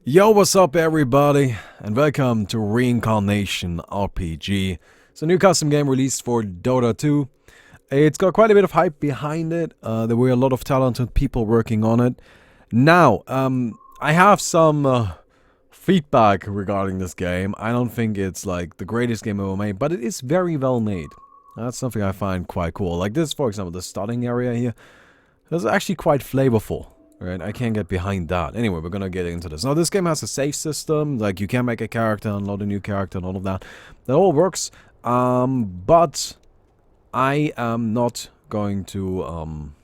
Yo, what's up everybody, and welcome to Reincarnation RPG. It's a new custom game released for Dota 2. It's got quite a bit of hype behind it. There were a lot of talented people working on it. Now, I have some feedback regarding this game. I don't think it's like the greatest game ever made, but it is very well made. That's something I find quite cool. Like this, for example, the starting area here is actually quite flavorful. Right, I can't get behind that. Anyway, we're gonna get into this. Now, this game has a save system. Like, you can make a character, unload a new character, and all of that. That all works. But I am not going to, I'm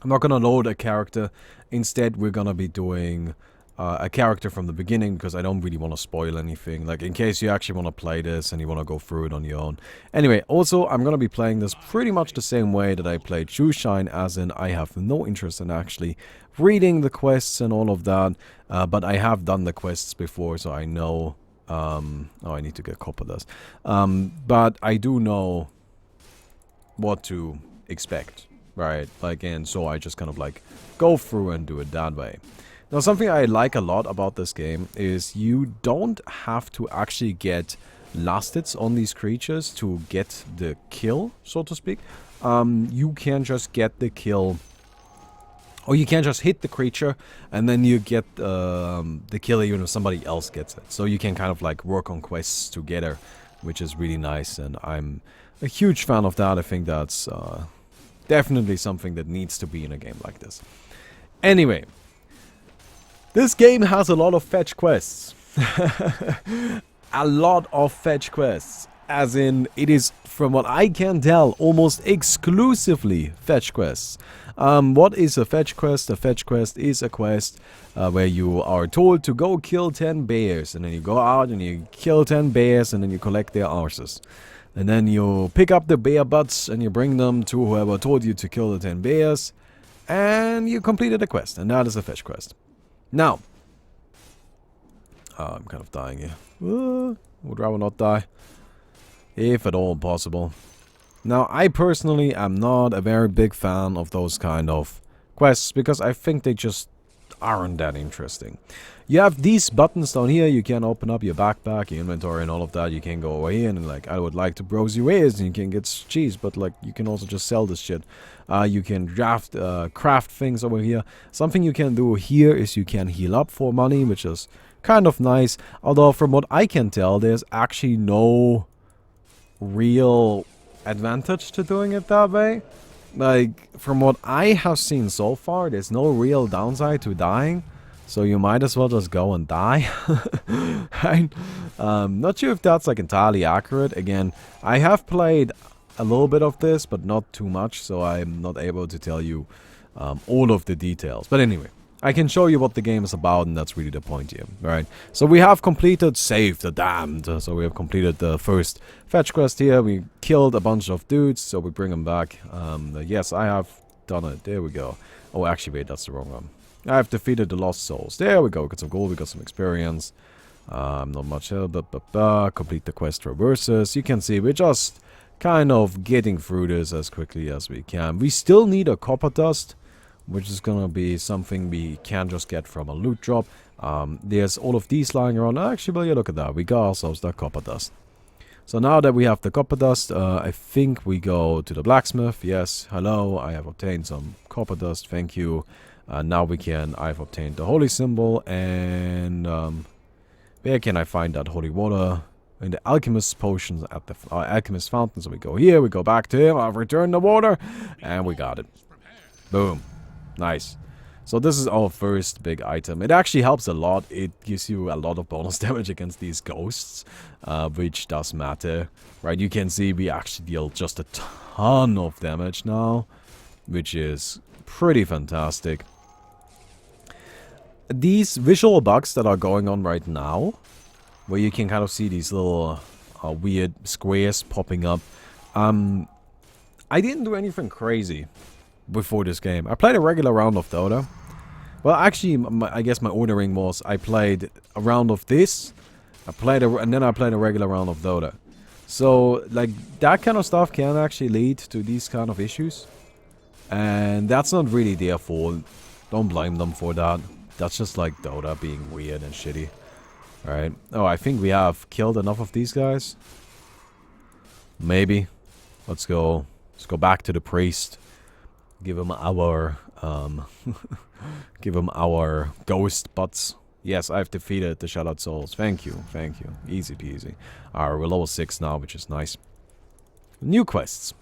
not gonna load a character. Instead, we're gonna be doing a character from the beginning, because I don't really want to spoil anything. Like, in case you actually want to play this and you want to go through it on your own. Anyway, also, I'm going to be playing this pretty much the same way that I played Shine, as in I have no interest in actually reading the quests and all of that. But I have done the quests before, so I know... oh, I need to get copper dust. But I do know what to expect, right? Like, and so I just kind of like go through and do it that way. Now, something I like a lot about this game is you don't have to actually get last hits on these creatures to get the kill, so to speak. You can just get the kill, or you can just hit the creature, and then you get the kill even if somebody else gets it. So you can kind of like work on quests together, which is really nice, and I'm a huge fan of that. I think that's definitely something that needs to be in a game like this. Anyway. This game has a lot of fetch quests. A lot of fetch quests. As in, it is, from what I can tell, almost exclusively fetch quests. What is a fetch quest? A fetch quest is a quest where you are told to go kill 10 bears. And then you go out and you kill 10 bears and then you collect their arses. And then you pick up the bear butts and you bring them to whoever told you to kill the 10 bears. And you completed a quest. And that is a fetch quest. Now, I'm kind of dying here. Would rather not die, if at all possible. Now, I personally am not a very big fan of those kind of quests, because I think they just aren't that interesting. You have these buttons down here. You can open up your backpack, your inventory, and all of that. You can go over here and like, I would like to browse your wares, and you can get cheese, but like, you can also just sell this shit. You can craft things over here. Something you can do here is you can heal up for money, which is kind of nice. Although, from what I can tell, there's actually no real advantage to doing it that way. Like, from what I have seen so far, there's no real downside to dying. So you might as well just go and die. I'm not sure if that's like entirely accurate. Again, I have played a little bit of this, but not too much. So I'm not able to tell you all of the details. But anyway, I can show you what the game is about, and that's really the point here, right? So we have completed Save the Damned. So we have completed the first fetch quest here. We killed a bunch of dudes, so we bring them back. Yes, I have done it. There we go. Oh, actually, wait, that's the wrong one. I have defeated the Lost Souls. There we go. Got some gold. We got some experience. Not much help. Complete the quest reverses. You can see we're just kind of getting through this as quickly as we can. We still need a copper dust, which is gonna be something we can just get from a loot drop. There's all of these lying around. Actually, well, yeah, look at that. We got ourselves that copper dust. So now that we have the copper dust, I think we go to the blacksmith. Yes, hello. I have obtained some copper dust. Thank you. Now I've obtained the holy symbol, and where can I find that holy water? In the alchemist potions at the alchemist fountain. So we go here, we go back to him, I've returned the water, and we got it. Boom. Nice. So this is our first big item. It actually helps a lot. It gives you a lot of bonus damage against these ghosts, which does matter. Right, you can see we actually deal just a ton of damage now, which is pretty fantastic. These visual bugs that are going on right now, where you can kind of see these little weird squares popping up. I didn't do anything crazy before this game. I played a regular round of Dota. Well, actually, I guess my ordering was I played a round of this, and then I played a regular round of Dota. So, like, that kind of stuff can actually lead to these kind of issues. And that's not really their fault. Don't blame them for that. That's just like Dota being weird and shitty. Right? Oh, I think we have killed enough of these guys. Maybe. Let's go back to the priest. Give him our give him our ghost butts. Yes, I've defeated the Shattered Souls. Thank you. Easy peasy. Alright, we're level 6 now, which is nice. New quests.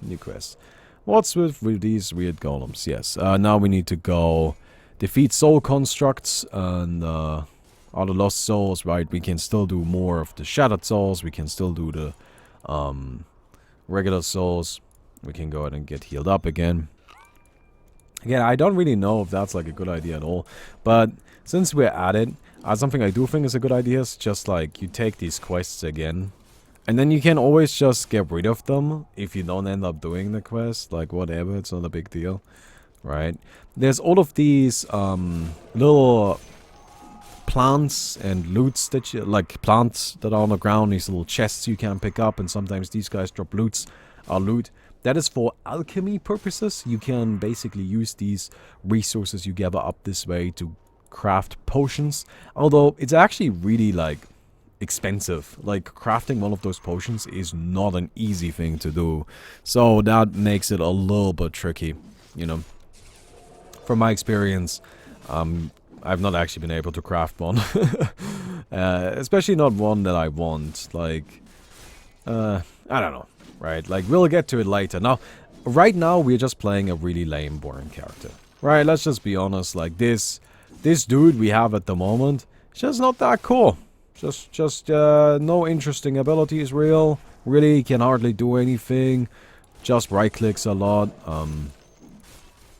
What's with these weird golems? Yes, now we need to go defeat soul constructs and all the lost souls, right? We can still do more of the Shattered Souls. We can still do the regular souls. We can go ahead and get healed up again. Again, I don't really know if that's like a good idea at all, but since we're at it, something I do think is a good idea is just like you take these quests again, and then you can always just get rid of them if you don't end up doing the quest, like whatever, it's not a big deal, right? There's all of these little plants and loots that you, like plants that are on the ground, these little chests you can pick up, and sometimes these guys drop loot. That is for alchemy purposes. You can basically use these resources you gather up this way to craft potions. Although it's actually really like expensive. Like crafting one of those potions is not an easy thing to do. So that makes it a little bit tricky, you know. From my experience, I've not actually been able to craft one. Especially not one that I want. Like, I don't know. Right, like, we'll get to it later. Now, right now, we're just playing a really lame, boring character. Right, let's just be honest. Like, this dude we have at the moment, just not that cool. Just no interesting abilities, really can hardly do anything. Just right-clicks a lot.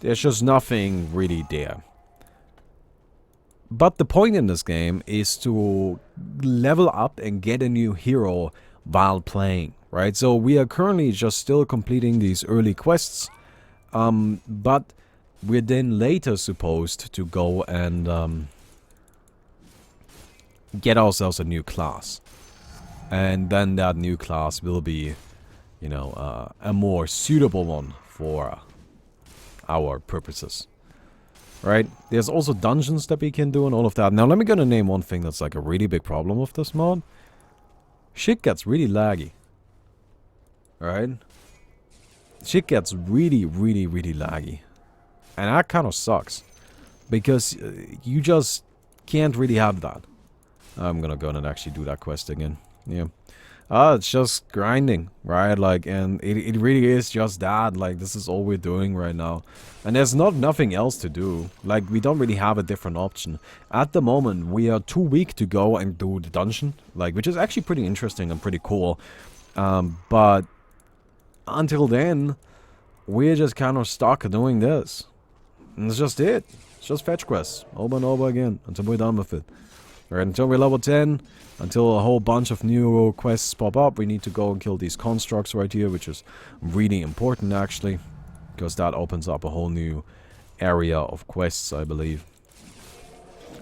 There's just nothing really there. But the point in this game is to level up and get a new hero while playing. Right, so we are currently just still completing these early quests, but we're then later supposed to go and get ourselves a new class. And then that new class will be, you know, a more suitable one for our purposes. Right, there's also dungeons that we can do and all of that. Now let me gonna name one thing that's like a really big problem with this mod. Shit gets really laggy. Right? Shit gets really laggy. And that kind of sucks. Because you just can't really have that. I'm gonna go and actually do that quest again. Yeah. It's just grinding, right? Like, and it really is just that. Like, this is all we're doing right now. And there's nothing else to do. Like, we don't really have a different option. At the moment, we are too weak to go and do the dungeon. Like, which is actually pretty interesting and pretty cool. But until then, we're just kind of stuck doing this. And it's just it. It's just fetch quests over and over again until we're done with it. Right, until we're level 10, until a whole bunch of new quests pop up, we need to go and kill these constructs right here, which is really important actually, because that opens up a whole new area of quests, I believe.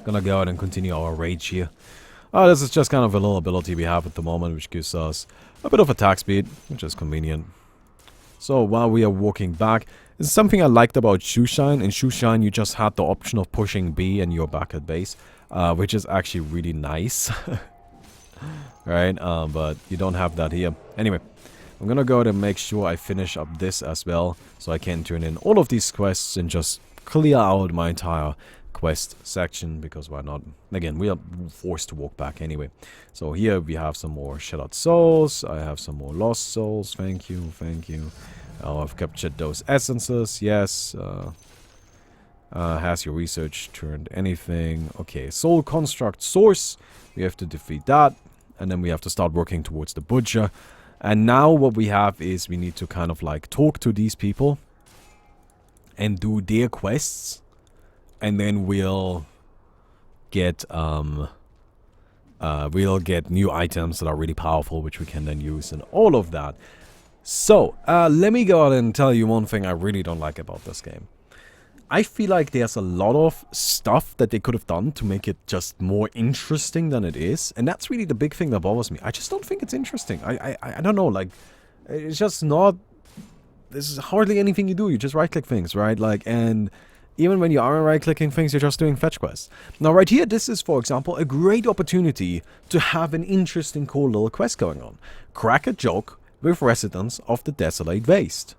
Gonna go ahead and continue our rage here. This is just kind of a little ability we have at the moment, which gives us a bit of attack speed, which is convenient. So while we are walking back, this is something I liked about Shoeshine. In Shoeshine, you just had the option of pushing B and you're back at base, which is actually really nice. Right, but you don't have that here. Anyway, I'm gonna go ahead and make sure I finish up this as well, so I can turn in all of these quests and just clear out my entire quest section, because why not? Again, we are forced to walk back anyway. So here we have some more Shattered Souls. I have some more Lost Souls. Thank you. I've captured those essences. Yes. Has your research turned anything? Okay, Soul Construct Source. We have to defeat that. And then we have to start working towards the Butcher. And now what we have is we need to kind of like talk to these people and do their quests. And then we'll get new items that are really powerful, which we can then use and all of that. So, let me go out and tell you one thing I really don't like about this game. I feel like there's a lot of stuff that they could have done to make it just more interesting than it is. And that's really the big thing that bothers me. I just don't think it's interesting. I don't know, like, it's just not... There's hardly anything you do. You just right-click things, right? Like, and Even when you aren't right-clicking things, you're just doing fetch quests. Now, right here, this is, for example, a great opportunity to have an interesting, cool little quest going on. Crack a joke with residents of the desolate waste.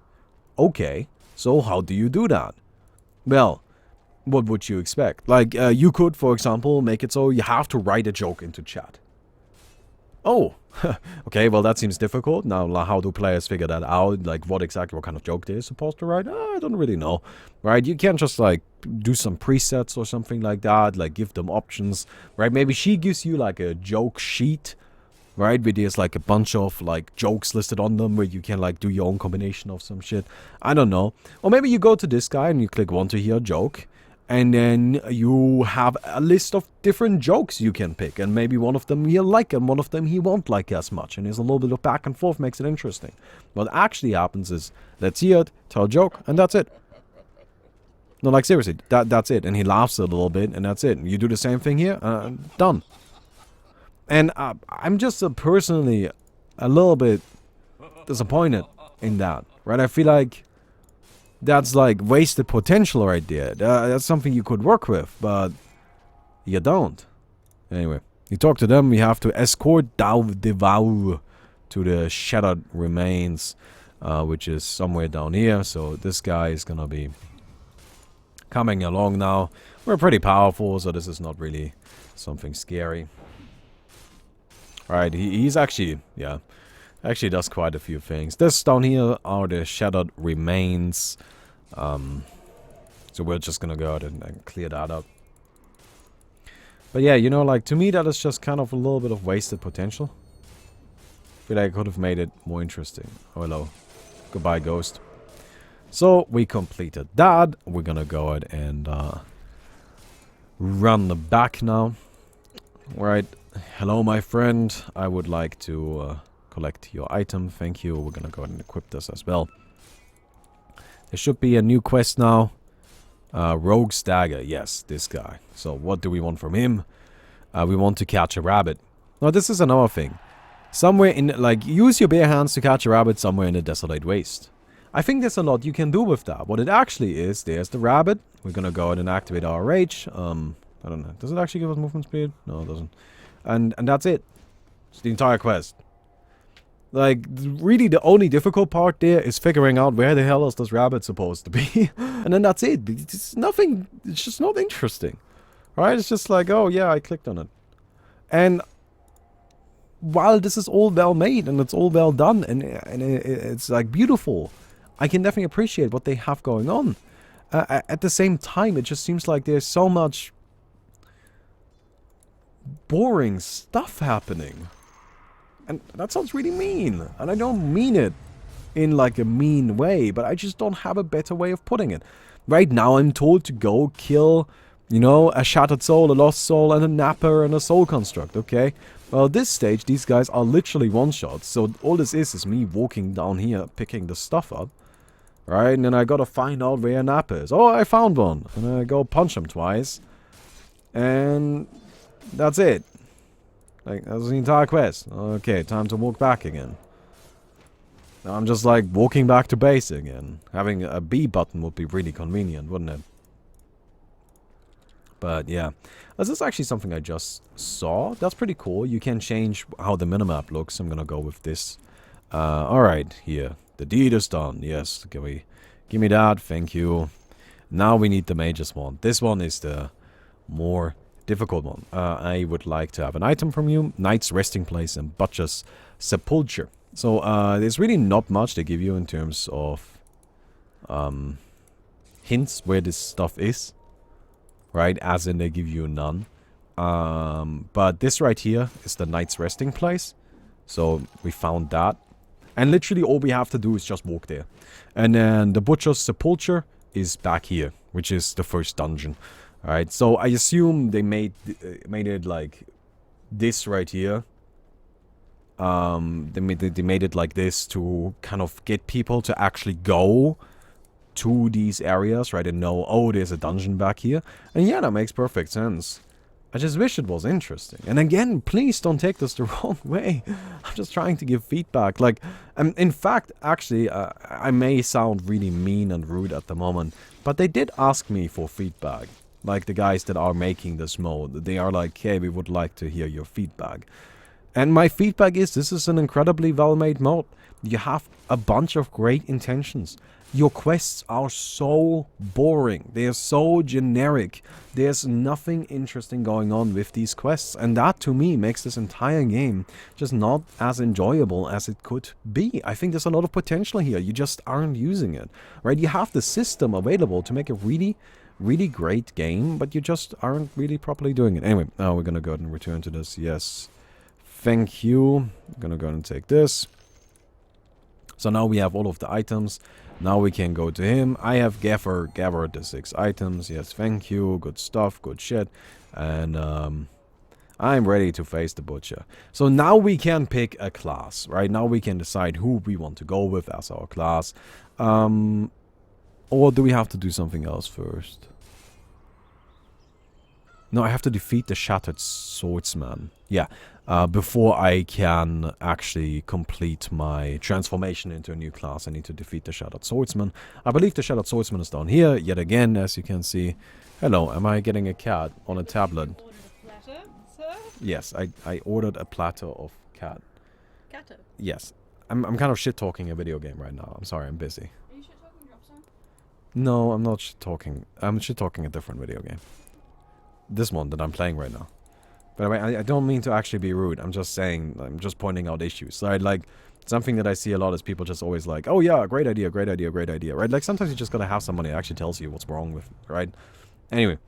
Okay, so how do you do that? Well, what would you expect? Like, you could, for example, make it so you have to write a joke into chat. Oh, okay, well that seems difficult. Now, how do players figure that out? Like, what kind of joke they're supposed to write? I don't really know, right? You can't just, like, do some presets or something like that, like, give them options, right? Maybe she gives you, like, a joke sheet, right? Where there's, like, a bunch of, like, jokes listed on them where you can, like, do your own combination of some shit. I don't know. Or maybe you go to this guy and you click want to hear a joke. And then you have a list of different jokes you can pick. And maybe one of them he'll like and one of them he won't like as much. And there's a little bit of back and forth, makes it interesting. What actually happens is, let's hear it, tell a joke, and that's it. No, like seriously, that's it. And he laughs a little bit, and that's it. You do the same thing here, done. And I'm just personally a little bit disappointed in that, right? I feel like that's like wasted potential right there. That's something you could work with, but you don't. Anyway, you talk to them, you have to escort Devour to the shattered remains, which is somewhere down here. So this guy is gonna be coming along now. We're pretty powerful, so this is not really something scary. Alright, he's actually, yeah, actually does quite a few things. This down here are the shattered remains. So we're just gonna go ahead and clear that up. But yeah, you know, like, to me that is just kind of a little bit of wasted potential. I feel like I could have made it more interesting. Oh, hello. Goodbye, ghost. So, we completed that. We're gonna go ahead and run back now. Right. Hello, my friend. I would like to collect your item. Thank you. We're gonna go ahead and equip this as well. There should be a new quest now. Rogue Stagger. Yes, this guy. So what do we want from him? We want to catch a rabbit. Now this is another thing. Somewhere in, like, use your bare hands to catch a rabbit somewhere in the desolate waste. I think there's a lot you can do with that. What it actually is, there's the rabbit. We're gonna go ahead and activate our rage. I don't know. Does it actually give us movement speed? No, it doesn't. And that's it. It's the entire quest. Like, really the only difficult part there is figuring out where the hell is this rabbit supposed to be. And then that's it. It's nothing, it's just not interesting. Right? It's just like, oh yeah, I clicked on it. And while this is all well made and it's all well done and it's like beautiful, I can definitely appreciate what they have going on. At the same time, it just seems like there's so much boring stuff happening. And that sounds really mean. And I don't mean it in like a mean way, but I just don't have a better way of putting it. Right now I'm told to go kill, you know, a shattered soul, a lost soul, and a napper, and a soul construct, okay? Well, at this stage, these guys are literally one-shots, so all this is me walking down here, picking the stuff up. Right, and then I gotta find out where a napper is. Oh, I found one. And I go punch him twice. And that's it. Like, that's the entire quest. Okay, time to walk back again. Now I'm just like walking back to base again. Having a B button would be really convenient, wouldn't it? But yeah, this is actually something I just saw. That's pretty cool. You can change how the minimap looks. I'm gonna go with this. Alright, here. The deed is done. Yes, give me that. Thank you. Now we need the mage's wand. This one is the more difficult one. I would like to have an item from you. Knight's resting place and Butcher's sepulture. So there's really not much they give you in terms of hints where this stuff is. Right, as in they give you none. But this right here is the Knight's resting place. So we found that. And literally all we have to do is just walk there. And then the Butcher's sepulture is back here, which is the first dungeon. Alright, so I assume they made it like this right here. They made it like this to kind of get people to actually go to these areas, right, and know, oh, there's a dungeon back here. And yeah, that makes perfect sense. I just wish it was interesting. And again, please don't take this the wrong way. I'm just trying to give feedback. Like, in fact, actually, I may sound really mean and rude at the moment. But they did ask me for feedback. Like the guys that are making this mode. They are like, hey, we would like to hear your feedback. And my feedback is, this is an incredibly well-made mode. You have a bunch of great intentions. Your quests are so boring. They are so generic. There's nothing interesting going on with these quests. And that, to me, makes this entire game just not as enjoyable as it could be. I think there's a lot of potential here. You just aren't using it, right? You have the system available to make a really great game, but you just aren't really properly doing it. Anyway, now we're going to go ahead and return to this. Yes. Thank you. I'm going to go ahead and take this. So now we have all of the items. Now we can go to him. I have gathered the 6 items. Yes, thank you. Good stuff. Good shit. And I'm ready to face the butcher. So now we can pick a class, right? Now we can decide who we want to go with as our class. Or do we have to do something else first? No, I have to defeat the Shattered Swordsman. Yeah, before I can actually complete my transformation into a new class, I need to defeat the Shattered Swordsman. I believe the Shattered Swordsman is down here, yet again, as you can see. Hello, am I getting a cat on a tablet? You ordered a platter, sir? Yes, I ordered a platter of cat. Catto? Yes. I'm kind of shit-talking a video game right now. I'm sorry, I'm busy. Are you shit-talking Dropzone? No, I'm not shit-talking. I'm shit-talking a different video game. This one that I'm playing right now. By the way, I don't mean to actually be rude. I'm just saying, I'm just pointing out issues. Right? Like, something that I see a lot is people just always like, oh yeah, great idea, great idea, great idea. Right? Like, sometimes you just gotta have somebody that actually tells you what's wrong with it, right? Anyway.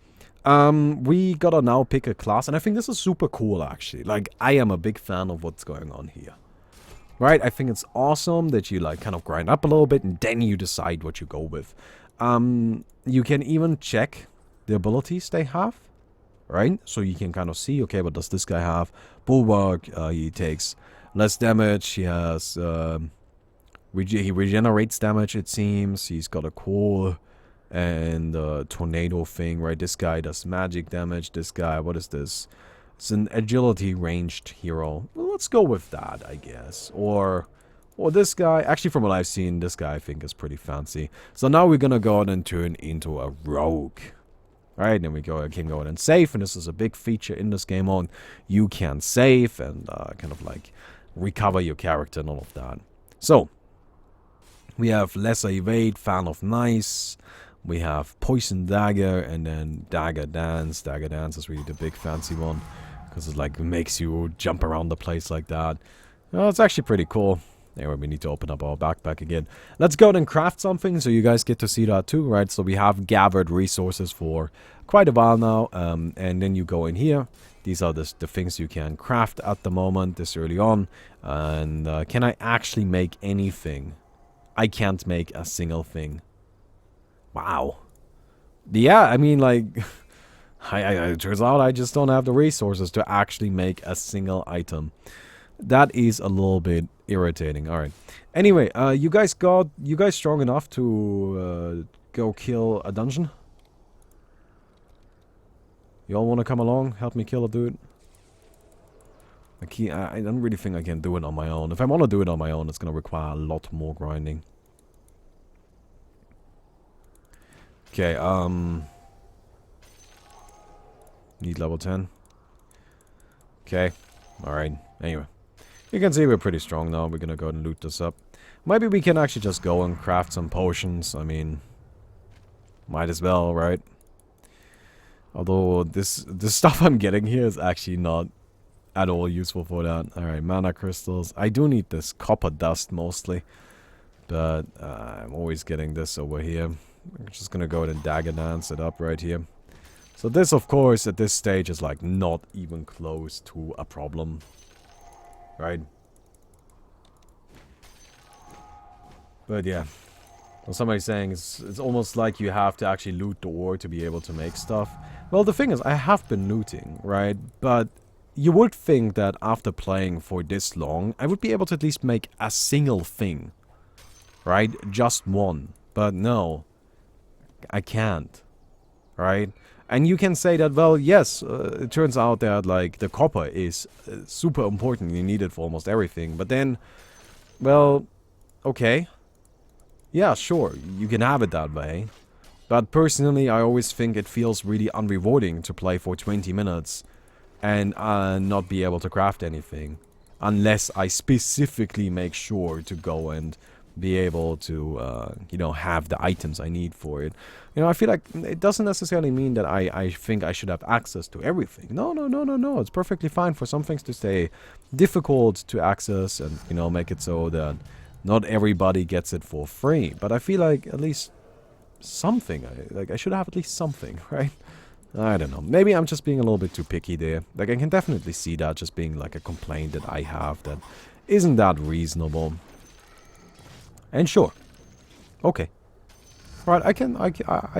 We gotta now pick a class, and I think this is super cool, actually. Like, I am a big fan of what's going on here. Right? I think it's awesome that you, like, kind of grind up a little bit, and then you decide what you go with. You can even check the abilities they have. Right? So you can kind of see, okay, what does this guy have? Bulwark, he takes less damage, he has, he regenerates damage, it seems, he's got a core, and tornado thing, right? This guy does magic damage, this guy, what is this? It's an agility ranged hero. Well, let's go with that, I guess. Or this guy, actually from what I've seen, this guy I think is pretty fancy. So now we're gonna go ahead and turn into a rogue. Right, then we can go ahead and save, and this is a big feature in this game mode. You can save and kind of like recover your character and all of that. So, we have Lesser Evade, Fan of Nice, we have Poison Dagger, and then Dagger Dance. Dagger Dance is really the big fancy one, because it like makes you jump around the place like that. Well, it's actually pretty cool. Anyway, we need to open up our backpack again. Let's go and craft something so you guys get to see that too, right? So we have gathered resources for quite a while now. And then you go in here. These are the things you can craft at the moment, this early on. And can I actually make anything? I can't make a single thing. Wow. Yeah, I mean, like, it turns out I just don't have the resources to actually make a single item. That is a little bit irritating. Alright. Anyway, you guys strong enough to go kill a dungeon? Y'all want to come along? Help me kill a dude? I don't really think I can do it on my own. If I want to do it on my own, it's going to require a lot more grinding. Okay, need level 10. Okay, alright. Anyway. You can see we're pretty strong now. We're gonna go and loot this up. Maybe we can actually just go and craft some potions. I mean, might as well, right? Although this stuff I'm getting here is actually not at all useful for that. Alright, mana crystals. I do need this copper dust mostly. But I'm always getting this over here. I'm just gonna go ahead and dagger dance it up right here. So this, of course, at this stage is like not even close to a problem. Right? But yeah. Well, somebody's saying it's almost like you have to actually loot the ore to be able to make stuff. Well, the thing is, I have been looting, right? But you would think that after playing for this long, I would be able to at least make a single thing. Right? Just one. But no. I can't. Right? And you can say that, well, yes, it turns out that, like, the copper is super important. You need it for almost everything. But then, well, okay. Yeah, sure, you can have it that way. But personally, I always think it feels really unrewarding to play for 20 minutes and not be able to craft anything. Unless I specifically make sure to go and be able to, you know, have the items I need for it. You know, I feel like it doesn't necessarily mean that I think I should have access to everything. No. It's perfectly fine for some things to stay difficult to access and, you know, make it so that not everybody gets it for free. But I feel like at least something, I should have at least something, right? I don't know. Maybe I'm just being a little bit too picky there. Like, I can definitely see that just being like a complaint that I have that isn't that reasonable. And sure, okay, right. I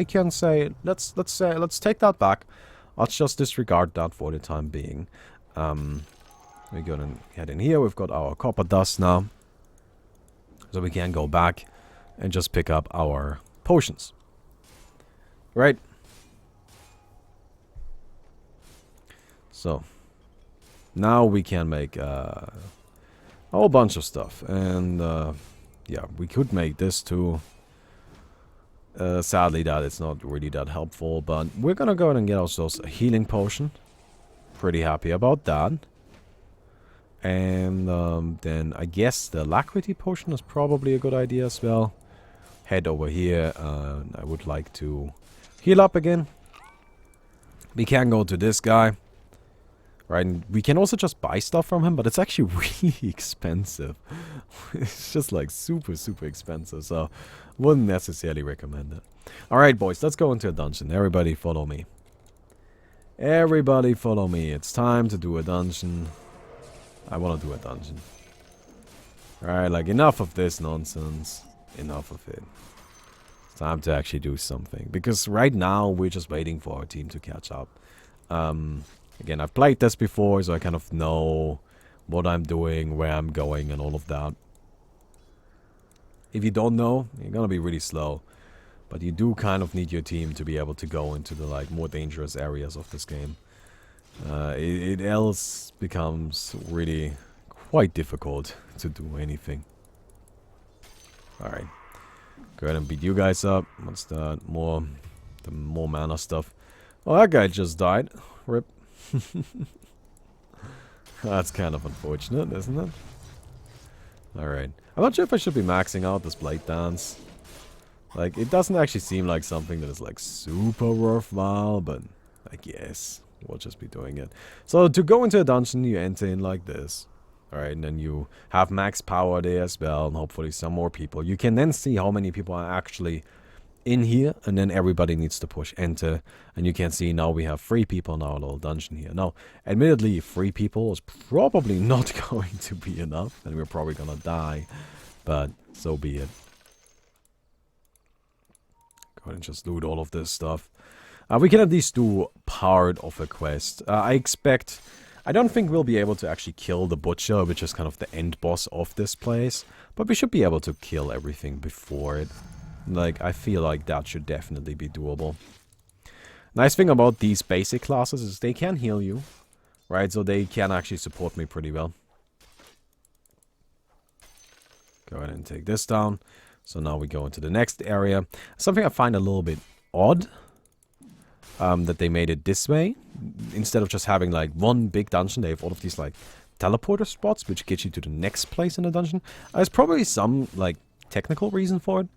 can say let's take that back. Let's just disregard that for the time being. We're gonna head in here. We've got our copper dust now, so we can go back and just pick up our potions. Right. So now we can make a whole bunch of stuff and. Yeah, we could make this too. Sadly, that it's not really that helpful, but we're gonna go ahead and get ourselves a healing potion. Pretty happy about that. And then I guess the alacrity potion is probably a good idea as well. Head over here. I would like to heal up again. We can go to this guy. Right, and we can also just buy stuff from him, but it's actually really expensive. It's just like super expensive, so wouldn't necessarily recommend it. Alright boys, let's go into a dungeon. Everybody follow me. Everybody follow me. It's time to do a dungeon. I want to do a dungeon. Alright, like enough of this nonsense. Enough of it. It's time to actually do something. Because right now, we're just waiting for our team to catch up. Again, I've played this before, so I kind of know what I'm doing, where I'm going, and all of that. If you don't know, you're gonna be really slow. But you do kind of need your team to be able to go into the like more dangerous areas of this game. It else becomes really quite difficult to do anything. Alright. Go ahead and beat you guys up. What's that? The more mana stuff. Oh, that guy just died. Rip. That's kind of unfortunate, isn't it? Alright. I'm not sure if I should be maxing out this blade dance. Like, it doesn't actually seem like something that is, like, super worthwhile, but I guess we'll just be doing it. So, to go into a dungeon, you enter in like this. Alright, and then you have max power there as well, and hopefully some more people. You can then see how many people are actually in here, and then everybody needs to push enter, and you can see now we have 3 people in our little dungeon here. Now, admittedly, 3 people is probably not going to be enough, and we're probably gonna die, but so be it. Go ahead and just loot all of this stuff. We can at least do part of a quest. I don't think we'll be able to actually kill the butcher, which is kind of the end boss of this place, but we should be able to kill everything before it. Like, I feel like that should definitely be doable. Nice thing about these basic classes is they can heal you, right? So they can actually support me pretty well. Go ahead and take this down. So now we go into the next area. Something I find a little bit odd, that they made it this way. Instead of just having like one big dungeon, they have all of these like teleporter spots, which get you to the next place in the dungeon. There's probably some like technical reason for it.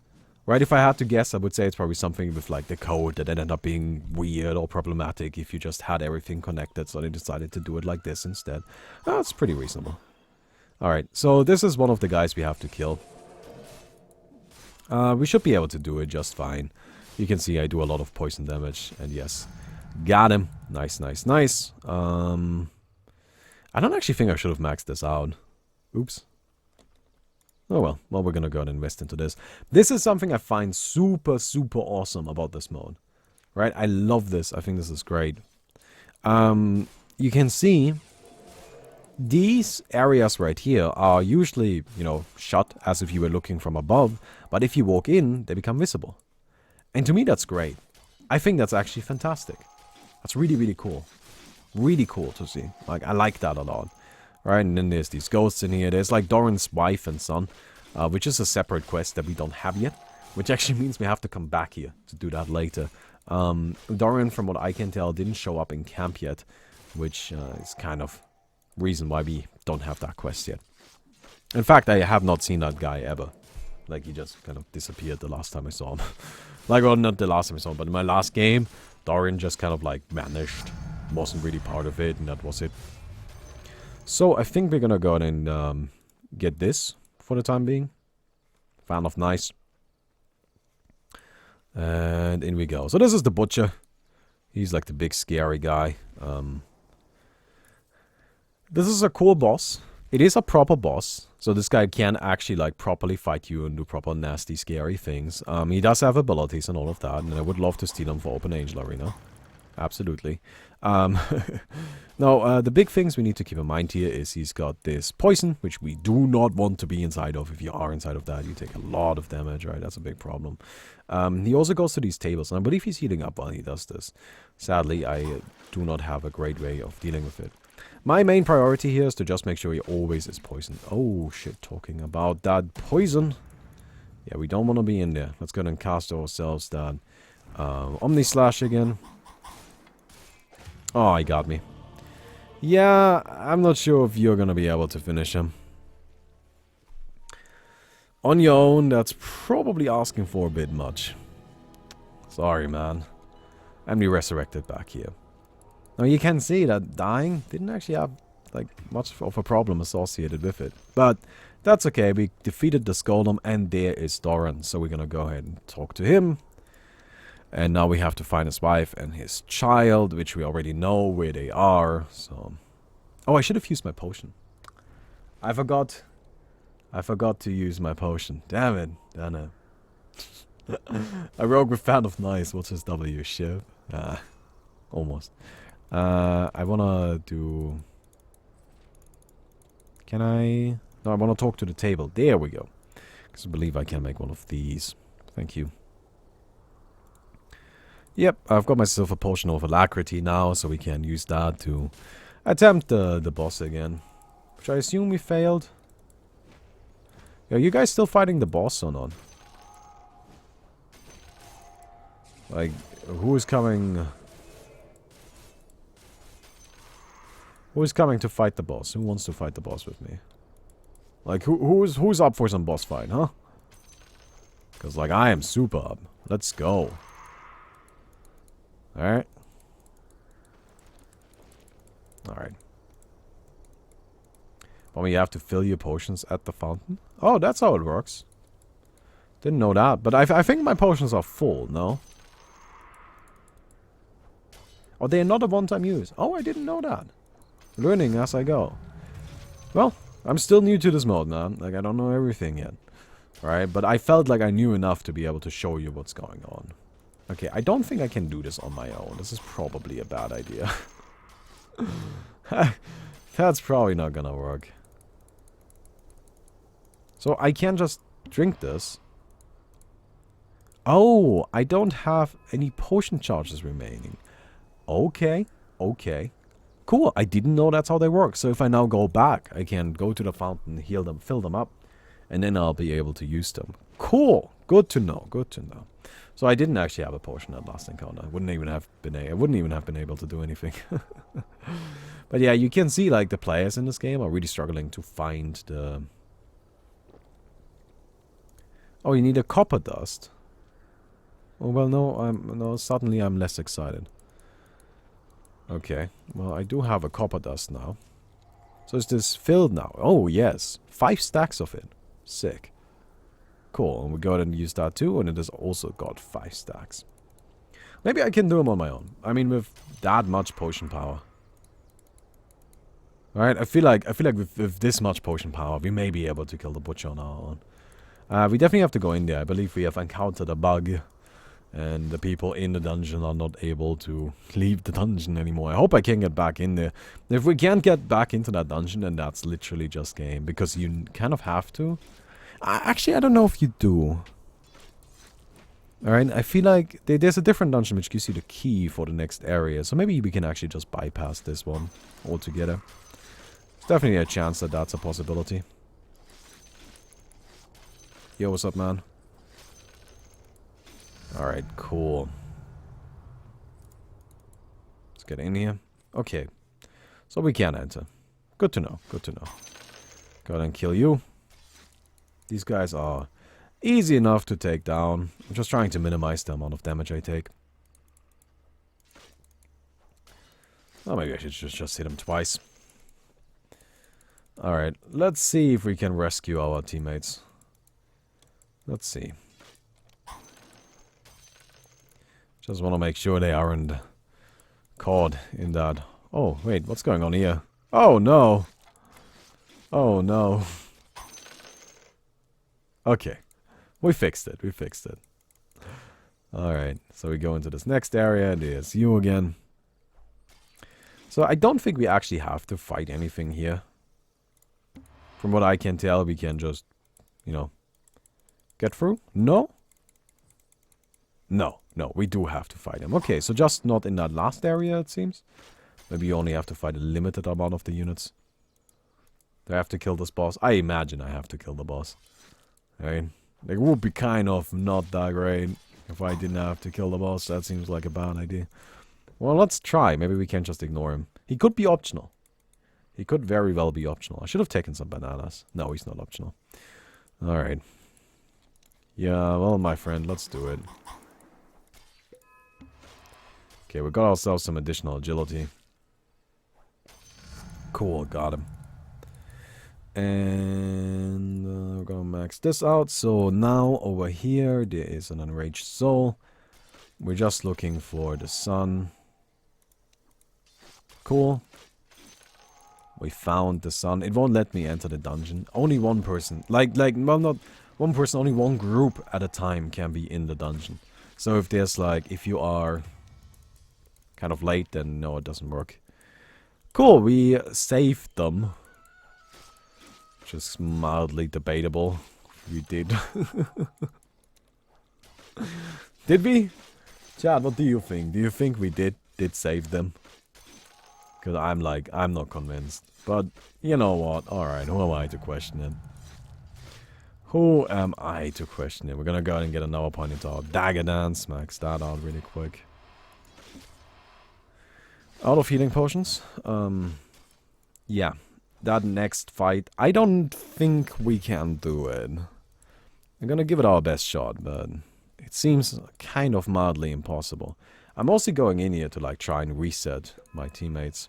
Right, if I had to guess, I would say it's probably something with like the code that ended up being weird or problematic if you just had everything connected, so they decided to do it like this instead. That's pretty reasonable. Alright, so this is one of the guys we have to kill. We should be able to do it just fine. You can see I do a lot of poison damage, and yes, got him. Nice. I don't actually think I should have maxed this out. Oops. Oh well, we're gonna go and invest into this. This is something I find super awesome about this mode. Right, I love this. I think this is great. You can see these areas right here are usually, you know, shut as if you were looking from above. But if you walk in, they become visible. And to me, that's great. I think that's actually fantastic. That's really cool. Really cool to see. Like, I like that a lot. Right, and then there's these ghosts in here. There's like Doran's wife and son, which is a separate quest that we don't have yet. Which actually means we have to come back here to do that later. Dorian, from what I can tell, didn't show up in camp yet, which is kind of reason why we don't have that quest yet. In fact, I have not seen that guy ever. Like, he just kind of disappeared the last time I saw him. Like, well, not the last time I saw him, but in my last game, Dorian just kind of, like, vanished. Wasn't really part of it, and that was it. So, I think we're gonna go ahead and get this for the time being. Fan of nice. And in we go. So, this is the Butcher. He's, like, the big, scary guy. This is a cool boss. It is a proper boss, so this guy can actually, like, properly fight you and do proper nasty, scary things. He does have abilities and all of that, and I would love to steal him for Open Angel Arena. Absolutely. No, the big things we need to keep in mind here is he's got this poison, which we do not want to be inside of. If you are inside of that, you take a lot of damage, right? That's a big problem. He also goes to these tables, and I believe he's healing up while he does this. Sadly, I do not have a great way of dealing with it. My main priority here is to just make sure he always is poisoned. Oh, shit, talking about that poison. Yeah, we don't want to be in there. Let's go ahead and cast ourselves that Omni Slash again. Oh, he got me. Yeah, I'm not sure if you're going to be able to finish him. On your own, that's probably asking for a bit much. Sorry, man. And we resurrected back here. Now you can see that dying didn't actually have like much of a problem associated with it. But that's okay, we defeated the Skoldom and there is Doran. So we're gonna go ahead and talk to him. And now we have to find his wife and his child, which we already know where they are. So, oh, I should have used my potion. I forgot to use my potion. Damn it, damn it. I rogue with Fan of Nice. What's his W? Shiv? Ah, almost. I wanna do... Can I... No, I wanna talk to the table. There we go. Because I believe I can make one of these. Thank you. Yep, I've got myself a potion of alacrity now, so we can use that to attempt the boss again. Which I assume we failed. Are you guys still fighting the boss or not? Like, who is coming... Who is coming to fight the boss? Who wants to fight the boss with me? Like, who's up for some boss fight, huh? Because, like, I am super up. Let's go. Alright. Alright. Well, you have to fill your potions at the fountain? Oh, that's how it works. Didn't know that. But I think my potions are full, no? Oh, they're not a one-time use. Oh, I didn't know that. Learning as I go. Well, I'm still new to this mode, man. Like, I don't know everything yet. Alright, but I felt like I knew enough to be able to show you what's going on. Okay, I don't think I can do this on my own. This is probably a bad idea. That's probably not gonna work. So, I can just drink this. Oh, I don't have any potion charges remaining. Okay, okay. Cool, I didn't know that's how they work. So if I now go back, I can go to the fountain, heal them, fill them up, and then I'll be able to use them. Cool, good to know, good to know. So I didn't actually have a potion at last encounter. I wouldn't even have been able to do anything. But yeah, you can see like the players in this game are really struggling to find the... Oh, you need a copper dust. Oh well, no, suddenly I'm less excited. Okay, well, I do have a copper dust now. So is this filled now? Oh, yes. 5 stacks of it. Sick. Cool, and we go ahead and use that too, and it has also got 5 stacks. Maybe I can do them on my own. I mean, with that much potion power. Alright, I feel like with this much potion power, we may be able to kill the Butcher on our own. We definitely have to go in there. I believe we have encountered a bug. And the people in the dungeon are not able to leave the dungeon anymore. I hope I can get back in there. If we can't get back into that dungeon, then that's literally just game. Because you kind of have to. Actually, I don't know if you do. Alright, I feel like there's a different dungeon which gives you the key for the next area. So maybe we can actually just bypass this one altogether. There's definitely a chance that that's a possibility. Yo, what's up, man? Alright, cool. Let's get in here. Okay. So we can enter. Good to know, good to know. Go ahead and kill you. These guys are easy enough to take down. I'm just trying to minimize the amount of damage I take. Oh, maybe I should just hit him twice. Alright, let's see if we can rescue our teammates. Let's see. Just want to make sure they aren't caught in that. Oh, wait, what's going on here? Oh, no. Oh, no. Okay. We fixed it. We fixed it. Alright, so we go into this next area. There's you again. So I don't think we actually have to fight anything here. From what I can tell, we can just, you know, get through. No? No, no, we do have to fight him. Okay, so just not in that last area, it seems. Maybe you only have to fight a limited amount of the units. Do I have to kill this boss? I imagine I have to kill the boss. Right? It would be kind of not that great if I didn't have to kill the boss. That seems like a bad idea. Well, let's try. Maybe we can just ignore him. He could be optional. He could very well be optional. I should have taken some bananas. No, he's not optional. Alright. Yeah, well, my friend, let's do it. Okay, we got ourselves some additional agility. Cool, got him. And we're gonna max this out. So now over here there is an enraged soul. We're just looking for the sun. Cool. We found the sun. It won't let me enter the dungeon. Only one person, well, not one person, only one group at a time can be in the dungeon. So if there's if you are kind of late, then no, it doesn't work. Cool, we saved them. Which is mildly debatable. We did. Did we? Chad, what do you think? Do you think we did save them? Because I'm not convinced. But, you know what? Alright, who am I to question it? Who am I to question it? We're gonna go ahead and get another point into our dagger dance. Max that out really quick. Out of healing potions. Yeah. That next fight, I don't think we can do it. We're gonna give it our best shot, but it seems kind of mildly impossible. I'm also going in here to try and reset my teammates.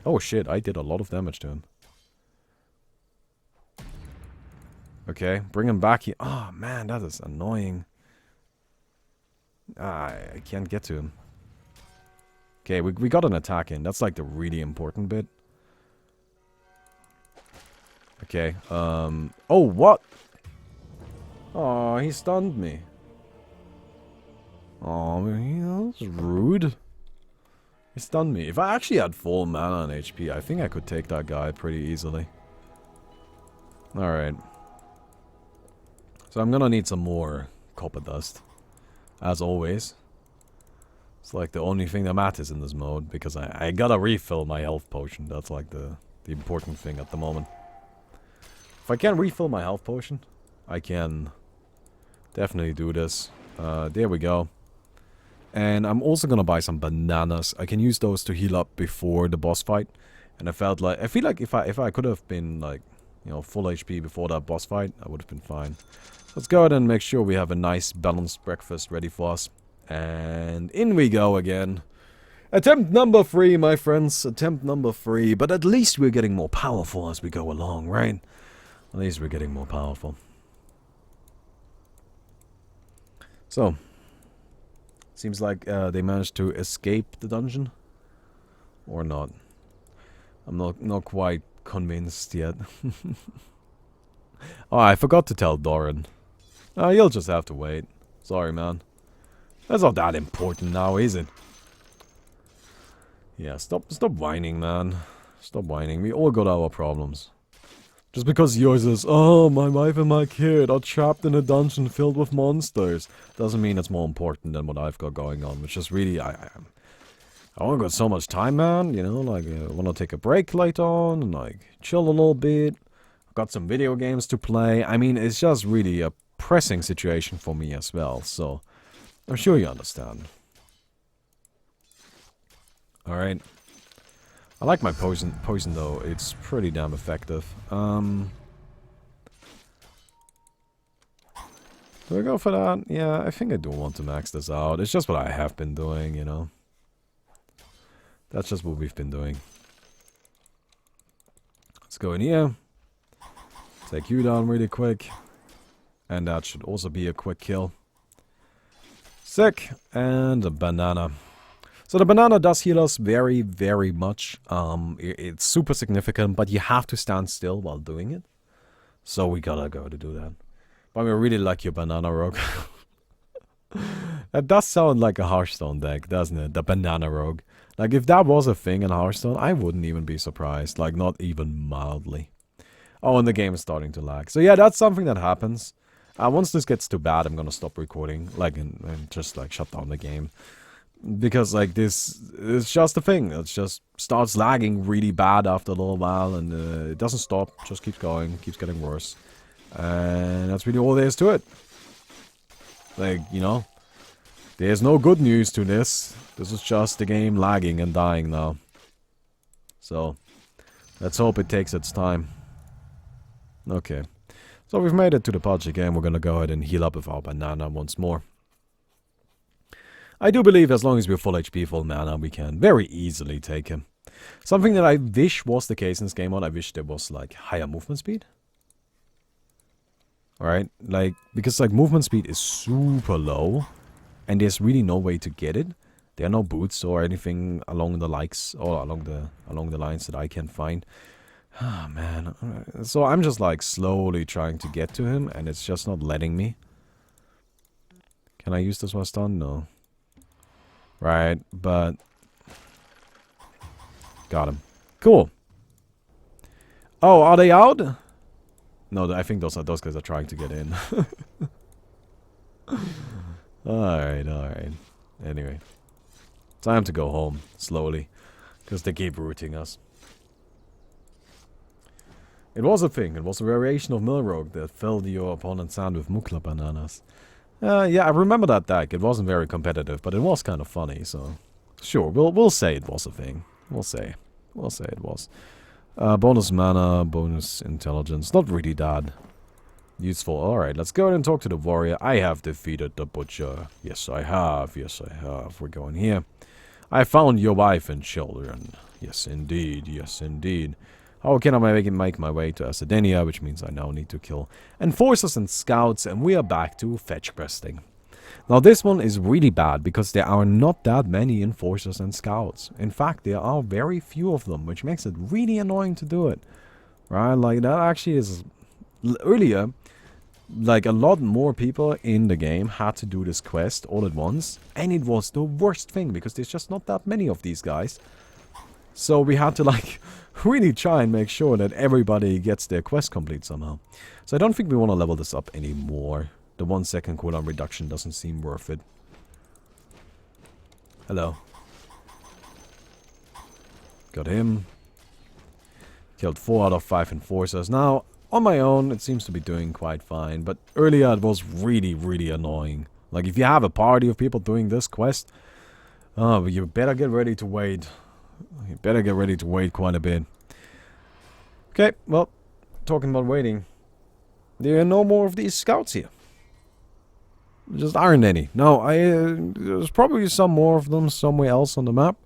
Oh shit, I did a lot of damage to him. Okay, bring him back here. Oh man, that is annoying. I can't get to him. Okay, we got an attack in. That's the really important bit. Okay, oh, what? Oh, he stunned me. Oh, that's rude. He stunned me. If I actually had full mana and HP, I think I could take that guy pretty easily. Alright. So I'm gonna need some more copper dust. As always. It's the only thing that matters in this mode, because I gotta refill my health potion. That's the important thing at the moment. If I can refill my health potion, I can definitely do this. There we go. And I'm also gonna buy some bananas. I can use those to heal up before the boss fight. And I feel like if I could have been full HP before that boss fight, I would have been fine. Let's go ahead and make sure we have a nice balanced breakfast ready for us. And in we go again. Attempt number 3, my friends. Attempt number 3. But at least we're getting more powerful as we go along, right? At least we're getting more powerful. So. Seems like they managed to escape the dungeon. Or not. I'm not quite convinced yet. Oh, I forgot to tell Doran. You'll just have to wait. Sorry, man. That's not that important now, is it? Yeah, stop whining, man. Stop whining. We all got our problems. Just because yours is, oh, my wife and my kid are trapped in a dungeon filled with monsters, doesn't mean it's more important than what I've got going on, which is really, I only got so much time, man, I want to take a break later on, and chill a little bit. I've got some video games to play. I mean, it's just really a pressing situation for me as well, so I'm sure you understand. Alright. I like my poison though, it's pretty damn effective. Do I go for that? Yeah, I think I do want to max this out. It's just what I have been doing, you know. That's just what we've been doing. Let's go in here. Take you down really quick. And that should also be a quick kill. Sick. And a banana. So the banana does heal us very, very much. It's super significant, but you have to stand still while doing it. So we gotta go to do that. But I really like your banana rogue. That does sound like a Hearthstone deck, doesn't it? The banana rogue. Like, if that was a thing in Hearthstone, I wouldn't even be surprised. Like, not even mildly. Oh, and the game is starting to lag. So yeah, that's something that happens. Once this gets too bad, I'm gonna stop recording. Like, and just, like, shut down the game. Because, like, this is just a thing. It just starts lagging really bad after a little while. And it doesn't stop. Just keeps going. Keeps getting worse. And that's really all there is to it. Like, you know. There's no good news to this. This is just the game lagging and dying now. So, let's hope it takes its time. Okay. So we've made it to the patch again. We're gonna go ahead and heal up with our banana once more. I do believe as long as we're full HP, full mana, we can very easily take him. Something that I wish was the case in this game mode, I wish there was, like, higher movement speed. Alright? Like, because, like, movement speed is super low. And there's really no way to get it. There are no boots or anything along the likes or along the lines that I can find. Ah, man. So I'm just like slowly trying to get to him and it's just not letting me. Can I use this while stunned? No. Right, but got him. Cool. Oh, are they out? No, I think those guys are trying to get in. Alright. Anyway. Time to go home, slowly. Because they keep rooting us. It was a thing. It was a variation of Milrogue that filled your opponent's hand with Mukla bananas. Yeah, I remember that deck. It wasn't very competitive, but it was kind of funny, so... Sure, we'll say it was a thing. We'll say it was. Bonus mana, bonus intelligence. Not really that useful. Alright, let's go ahead and talk to the warrior. I have defeated the butcher. Yes, I have. Yes, I have. We're going here. I found your wife and children. Yes, indeed. Yes, indeed. How can I make my way to Asadenia, which means I now need to kill enforcers and scouts, and we are back to fetch questing. Now this one is really bad, because there are not that many enforcers and scouts. In fact, there are very few of them, which makes it really annoying to do it. Right, like that actually is... Earlier, like a lot more people in the game had to do this quest all at once, and it was the worst thing, because there's just not that many of these guys. So we had to like really try and make sure that everybody gets their quest complete somehow. So I don't think we want to level this up anymore. The 1 second cooldown reduction doesn't seem worth it. Hello. Got him. Killed 4 out of 5 enforcers. Now, on my own, it seems to be doing quite fine. But earlier it was really, really annoying. Like, if you have a party of people doing this quest, you better get ready to wait. You better get ready to wait quite a bit. Okay, well, talking about waiting. There are no more of these scouts here. There just aren't any. No, there's probably some more of them somewhere else on the map.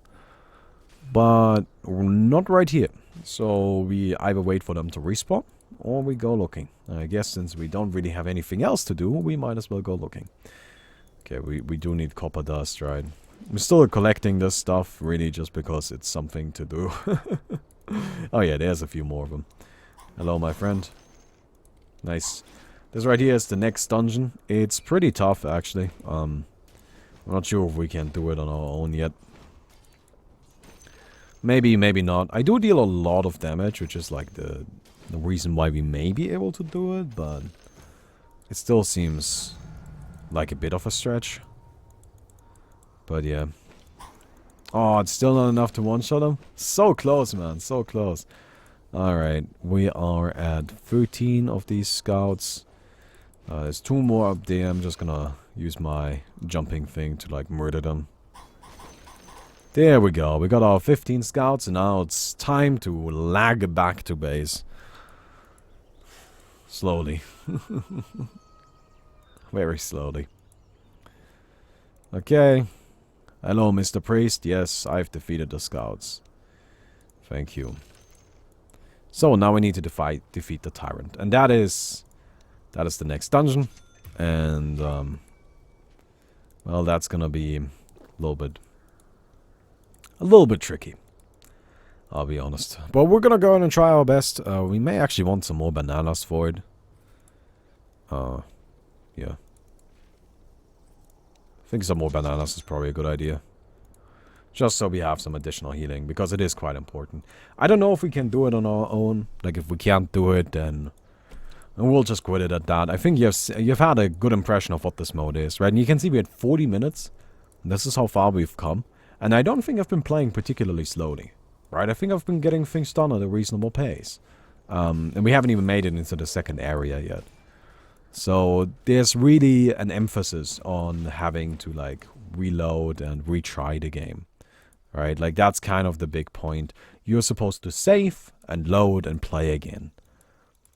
But not right here. So we either wait for them to respawn, or we go looking. I guess since we don't really have anything else to do, we might as well go looking. Okay, we do need copper dust, right? I'm still collecting this stuff, really, just because it's something to do. Oh yeah, there's a few more of them. Hello, my friend. Nice. This right here is the next dungeon. It's pretty tough, actually. I'm not sure if we can do it on our own yet. Maybe, maybe not. I do deal a lot of damage, which is like the reason why we may be able to do it, but it still seems like a bit of a stretch. But yeah. Oh, it's still not enough to one-shot him? So close, man. So close. Alright. We are at 13 of these scouts. There's 2 more up there. I'm just gonna use my jumping thing to like murder them. There we go. We got our 15 scouts, and now it's time to lag back to base. Slowly. Very slowly. Okay. Hello, Mr. Priest. Yes, I've defeated the scouts. Thank you. So now we need to defeat the tyrant, and that is the next dungeon, and well, that's gonna be a little bit tricky. I'll be honest, but we're gonna go in and try our best. We may actually want some more bananas for it. Yeah. I think some more bananas is probably a good idea. Just so we have some additional healing, because it is quite important. I don't know if we can do it on our own. Like, if we can't do it, then we'll just quit it at that. I think you've had a good impression of what this mode is, right? And you can see we had 40 minutes. This is how far we've come. And I don't think I've been playing particularly slowly, right? I think I've been getting things done at a reasonable pace. And we haven't even made it into the second area yet. So there's really an emphasis on having to, like, reload and retry the game. Right, like that's kind of the big point. You're supposed to save and load and play again.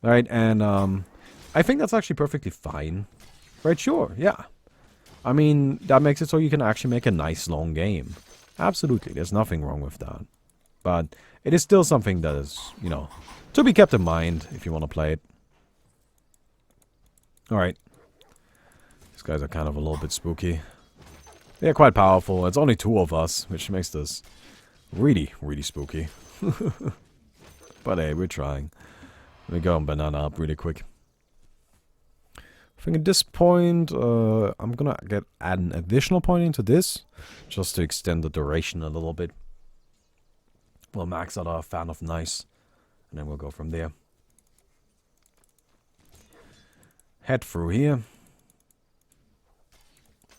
Right, and I think that's actually perfectly fine. Right, sure, yeah. I mean, that makes it so you can actually make a nice long game. Absolutely, there's nothing wrong with that. But it is still something that is, you know, to be kept in mind if you want to play it. Alright. These guys are kind of a little bit spooky. They're quite powerful. It's only 2 of us, which makes this really, really spooky. But hey, we're trying. Let me go and banana up really quick. I think at this point, I'm gonna add an additional point into this, just to extend the duration a little bit. We'll max out our fan of nice, and then we'll go from there. Head through here.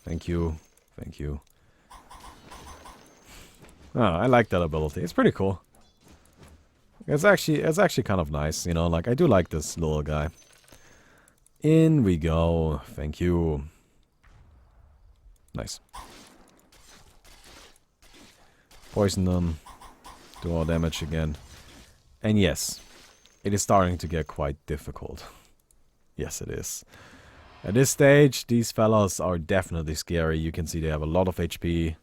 Thank you. Thank you. Oh, I like that ability. It's pretty cool. It's actually kind of nice, you know, like I do like this little guy. In we go. Thank you. Nice. Poison them. Do all damage again. And yes, it is starting to get quite difficult. Yes, it is. At this stage, these fellas are definitely scary. You can see they have a lot of HP,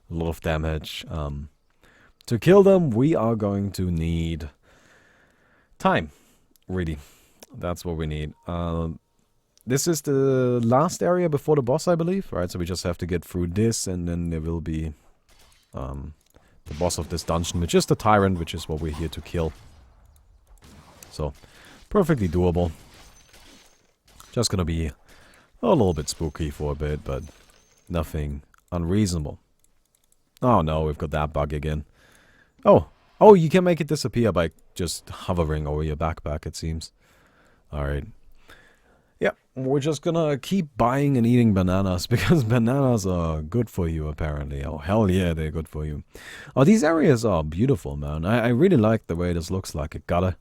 a lot of damage. To kill them, we are going to need time, really. That's what we need. This is the last area before the boss, I believe. Right, so we just have to get through this, and then there will be the boss of this dungeon, which is the tyrant, which is what we're here to kill. So, perfectly doable. Just gonna be a little bit spooky for a bit, but nothing unreasonable. Oh no, we've got that bug again. Oh, you can make it disappear by just hovering over your backpack, it seems. Alright. Yeah, we're just gonna keep buying and eating bananas, because bananas are good for you, apparently. Oh, hell yeah, they're good for you. Oh, these areas are beautiful, man. I really like the way this looks like. It gotta.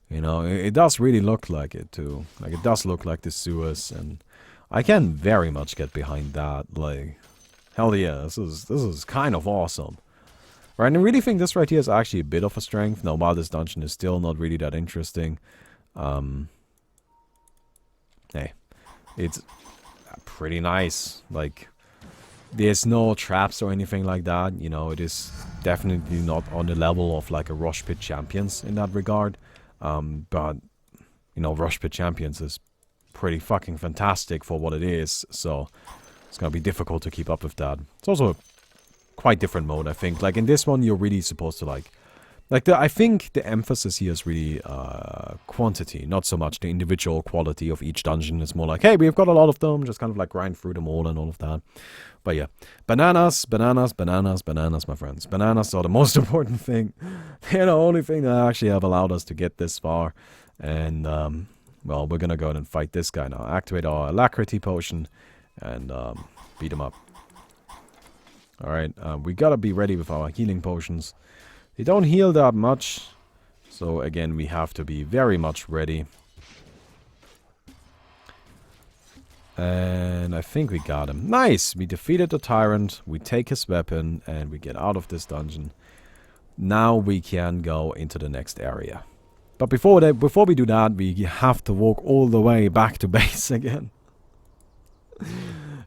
You know, it does really look like it, too. Like, it does look like the sewers, and I can very much get behind that. Like, hell yeah, this is kind of awesome. Right, and I really think this right here is actually a bit of a strength. Now, while this dungeon is still not really that interesting, hey, it's pretty nice. Like, there's no traps or anything like that. You know, it is definitely not on the level of, like, a Rush Pit Champions in that regard. But, you know, Rush Pit Champions is pretty fucking fantastic for what it is, so it's gonna be difficult to keep up with that. It's also a quite different mode, I think. Like, in this one, you're really supposed to, I think the emphasis here is really, quantity, not so much the individual quality of each dungeon. It's more like, hey, we've got a lot of them, just kind of, like, grind through them all and all of that. But yeah, bananas, bananas, bananas, bananas, my friends. Bananas are the most important thing. They're the only thing that actually have allowed us to get this far. And, well, we're gonna go ahead and fight this guy now. Activate our alacrity potion and beat him up. Alright, we gotta be ready with our healing potions. They don't heal that much. So again, we have to be very much ready. And I think we got him. Nice! We defeated the tyrant, we take his weapon, and we get out of this dungeon. Now we can go into the next area. But before we do that, we have to walk all the way back to base again.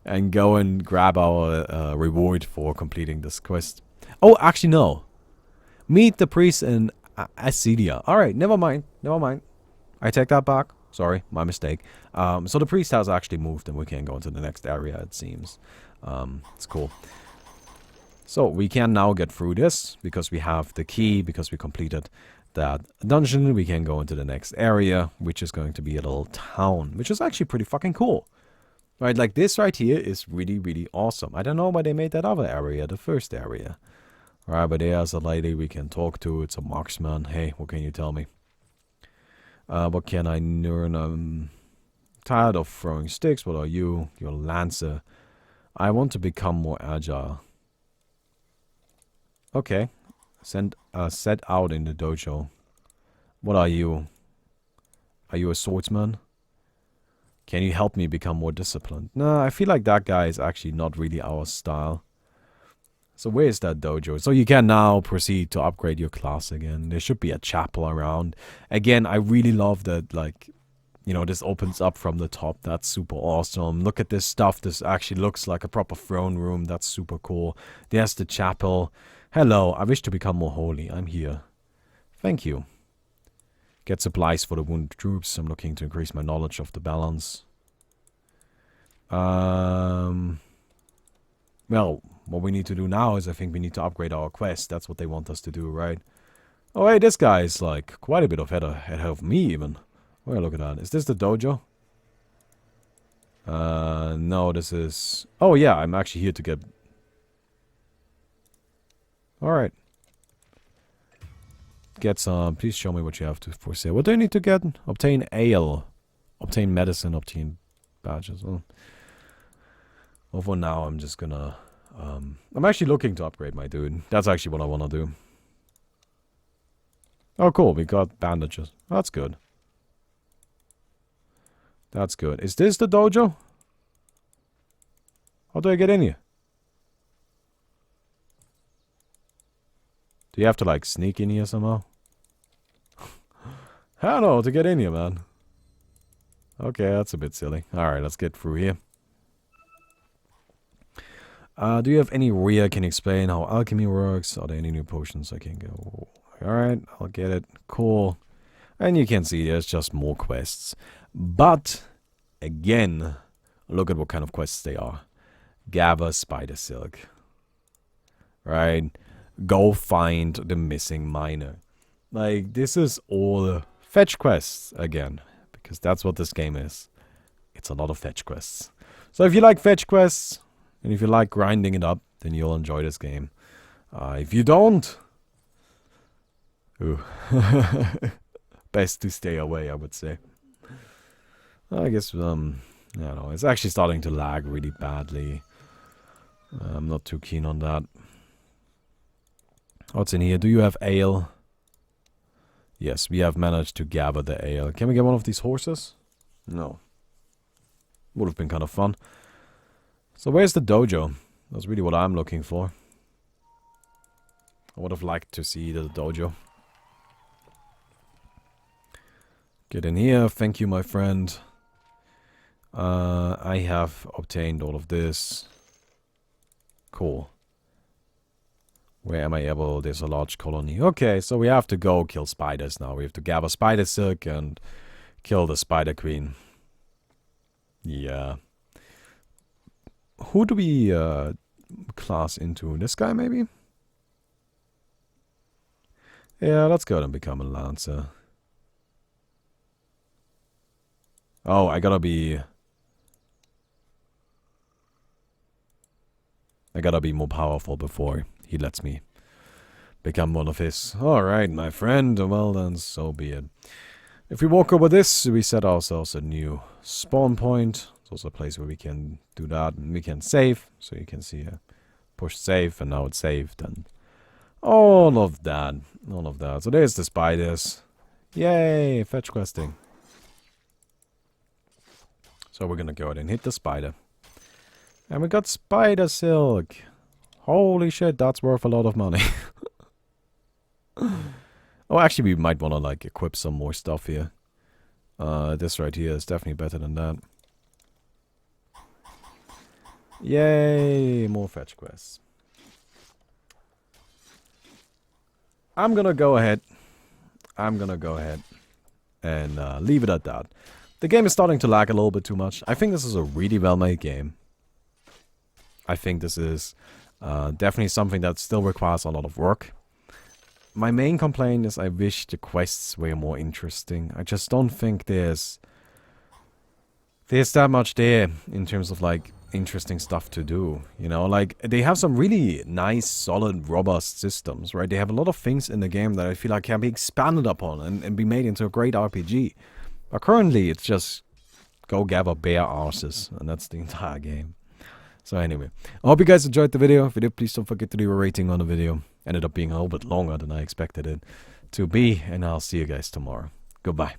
And go and grab our reward for completing this quest. Oh, actually no. Meet the priest in Acedia. Alright, never mind. Never mind. I take that back. Sorry, my mistake. So the priest has actually moved and we can go into the next area, it seems. It's cool. So we can now get through this because we have the key, because we completed that dungeon. We can go into the next area, which is going to be a little town, which is actually pretty fucking cool. Right, like this right here is really, really awesome. I don't know why they made that other area, the first area. Alright, but there's a lady we can talk to. It's a marksman. Hey, what can you tell me? What can I learn? I'm tired of throwing sticks. What are you? You're a lancer. I want to become more agile. Okay. Set out in the dojo. What are you? Are you a swordsman? Can you help me become more disciplined? No, I feel like that guy is actually not really our style. So where is that dojo? So you can now proceed to upgrade your class again. There should be a chapel around. Again, I really love that, like, you know, this opens up from the top. That's super awesome. Look at this stuff. This actually looks like a proper throne room. That's super cool. There's the chapel. Hello, I wish to become more holy. I'm here. Thank you. Get supplies for the wounded troops. I'm looking to increase my knowledge of the balance. Well, what we need to do now is I think we need to upgrade our quest. That's what they want us to do, right? Oh, hey, this guy is like quite a bit ahead of me even. Well, look at that. Is this the dojo? No, this is... Oh, yeah, I'm actually here to get... Alright. Get some... Please show me what you have to for sale. What do I need to get? Obtain ale. Obtain medicine. Obtain badges. Well, for now, I'm just gonna... I'm actually looking to upgrade my dude. That's actually what I want to do. Oh, cool. We got bandages. That's good. That's good. Is this the dojo? How do I get in here? Do you have to, like, sneak in here somehow? I don't know how to get in here, man. Okay, that's a bit silly. Alright, let's get through here. Do you have any rear? Can you explain how alchemy works? Are there any new potions I can go? Alright, I'll get it. Cool. And you can see there's just more quests. But, again, look at what kind of quests they are. Gather spider silk. Right? Go find the missing miner. Like, this is all fetch quests again. Because that's what this game is. It's a lot of fetch quests. So if you like fetch quests, and if you like grinding it up, then you'll enjoy this game. If you don't... Ooh. Best to stay away, I would say. I guess, I don't know. It's actually starting to lag really badly. I'm not too keen on that. What's in here? Do you have ale? Yes, we have managed to gather the ale. Can we get one of these horses? No. Would have been kind of fun. So where's the dojo? That's really what I'm looking for. I would have liked to see the dojo. Get in here. Thank you, my friend. I have obtained all of this. Cool. Where am I able? There's a large colony. Okay, so we have to go kill spiders now. We have to gather spider silk and kill the spider queen. Yeah. Who do we class into? This guy, maybe? Yeah, let's go and become a lancer. Oh, I gotta be more powerful before he lets me become one of his. Alright, my friend. Well then, so be it. If we walk over this, we set ourselves a new spawn point. It's also a place where we can do that. And we can save. So you can see push save, and now it's saved. And all of that. All of that. So there's the spiders. Yay! Fetch questing. So we're gonna go ahead and hit the spider. And we got spider silk. Holy shit, that's worth a lot of money. Oh, actually, we might want to, like, equip some more stuff here. This right here is definitely better than that. Yay, more fetch quests. I'm gonna go ahead and leave it at that. The game is starting to lag a little bit too much. I think this is a really well-made game. I think this is definitely something that still requires a lot of work. My main complaint is I wish the quests were more interesting. I just don't think there's that much there in terms of, like, interesting stuff to do. You know, like, they have some really nice, solid, robust systems, right? They have a lot of things in the game that I feel like can be expanded upon and be made into a great RPG. But currently, it's just go gather bear arses, and that's the entire game. So anyway, I hope you guys enjoyed the video. If you did, please don't forget to leave a rating on the video. Ended up being a little bit longer than I expected it to be, and I'll see you guys tomorrow. Goodbye.